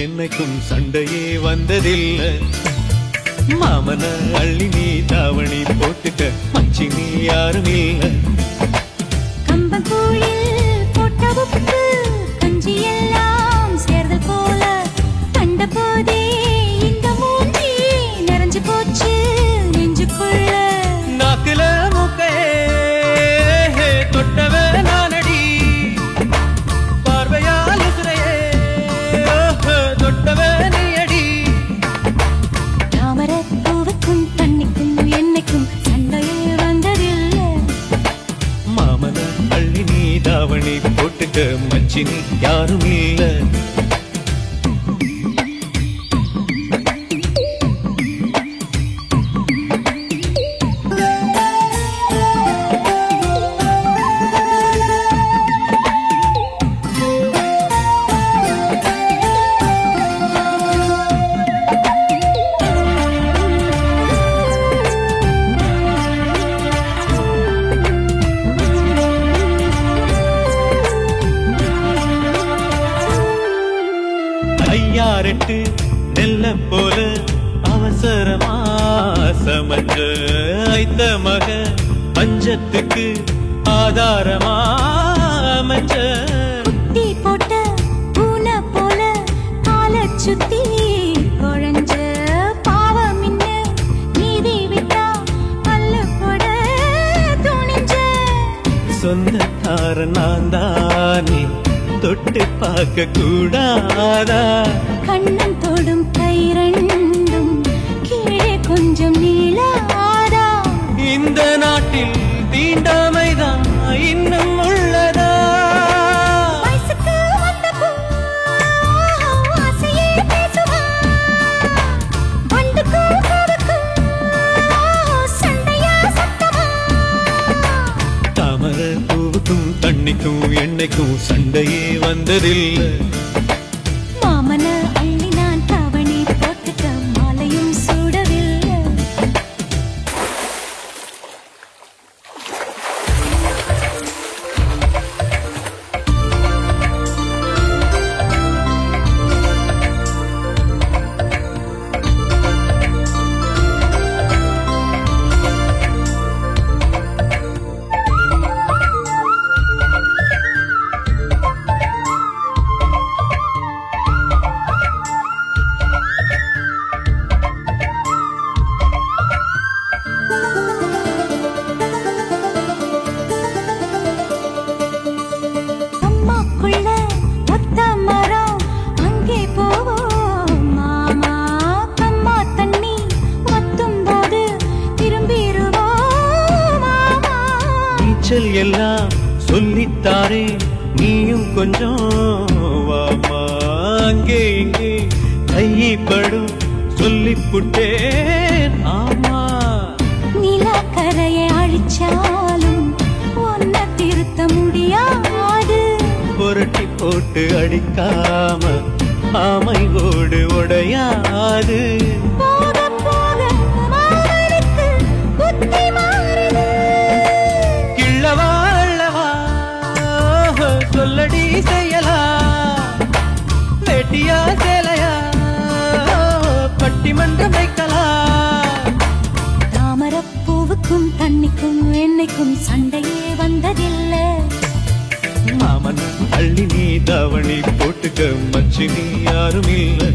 என்னைக்கும் சண்டையே வந்ததில்லை. மாமன அள்ளி நீ தாவணி போட்டுக்க மச்சி நீ யாரும் இல்லை. கம்பங்கூழில் போட்ட உப்பு கஞ்சி எல்லாம் சேர்ந்து போல கண்ட போதே இந்த மூஞ்சி நிறைஞ்சு போச்சு நெஞ்சுக்குள்ள. நாக்குல மூக்கே தொட்டவ நானடி, பார்வையால் உசுரையே தொட்டவ நீயடி. தாமரை பூவுக்கும் தண்ணிக்கும் என்னைக்கும் சண்டையே வந்ததில்லை. மாமன அள்ளி நீ தாவணி போட்டுக்க மச்சி நீ யாரும் இல்லை. ஐயாரெட்டு நெல்ல போல அவசரமா சமஞ்ச ஐத்த மக பஞ்சத்துக்கு ஆதாரமா அமைஞ்ச. குட்டி போட்ட பூனை போல காலை சுத்தி குழஞ்ச பாவம் இன்ன நீதி விட்டா பல்லு போட துணிஞ்ச. சொந்தக்கார நான் தானே தொட்டு பார்க்க கூடாதா? கண்ணன் தொடும் கை ரெண்டும் கீழே கொஞ்சம் நீளாதா? இந்த நாட்டில் தீண்டாமைதான் இன்னும் உள்ளதா? வயசுக்கு வந்த பூ ஆசையே பேசுவா, வண்டுக்கும் பூவுக்கும் சண்டையா சத்தமா? தாமரை பூவுக்கும் தண்ணிக்கும் எண்ணெய்க்கும் சண்டையே வந்ததில்லை. மாமன அள்ளி நான் தாவணி போட்டுக்க மாலையும் சூடவில்லை. அம்மாக்குள்ள ஒத்த மரம் அங்கே போவோம் மாமா, அம்மா தண்ணி வத்தும் போது திரும்பிடுவோம் மாமா. நீச்சல் எல்லாம் சொல்லித்தாரே நீயும் கொஞ்சம் வாமா. அங்கே இங்கே கைப்படும் சொல்லிப்புட்டேன் ஆமா. நிலக்கரையை அழிச்சாலும் ஒன்ன திருத்த முடியாது. புரட்டி போட்டு அடிக்காம ஆமை ஓடு உடையாது. போக போக மாமனுக்கு புத்தி மாறுது. கிள்ளவா அள்ளவா சொல்லடி செய்யலா, வேட்டியா சேலையா பட்டிமன்றம் வைக்கலாம். தாமரப்பூவுக்கும் தண்ணிக்கும் என்னைக்கும் சண்டையே வந்ததில்லை. மாமன் அள்ளி நீ தாவணி போட்டுக்க மச்சி நீ யாரும் இல்லை.